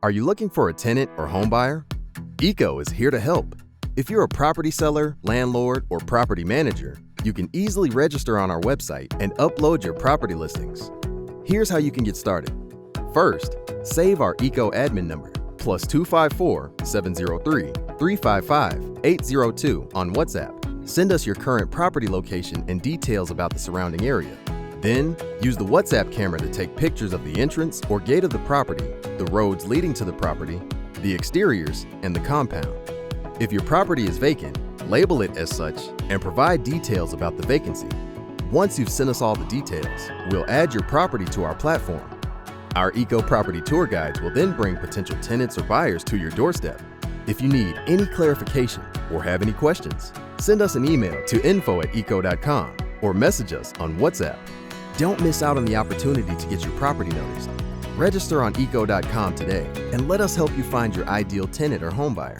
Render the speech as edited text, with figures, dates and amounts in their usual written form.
Are you looking for a tenant or home buyer? Eco is here to help. If you're a property seller, landlord, or property manager, you can easily register on our website and upload your property listings. Here's how you can get started. First, save our Eco admin number, +254 703 355 802 on WhatsApp. Send us your current property location and details about the surrounding area. Then, use the WhatsApp camera to take pictures of the entrance or gate of the property, the roads leading to the property, the exteriors, and the compound. If your property is vacant, label it as such and provide details about the vacancy. Once you've sent us all the details, we'll add your property to our platform. Our Eco Property Tour Guides will then bring potential tenants or buyers to your doorstep. If you need any clarification or have any questions, send us an email to info@eco.com or message us on WhatsApp. Don't miss out on the opportunity to get your property noticed. Register on eco.com today and let us help you find your ideal tenant or home buyer.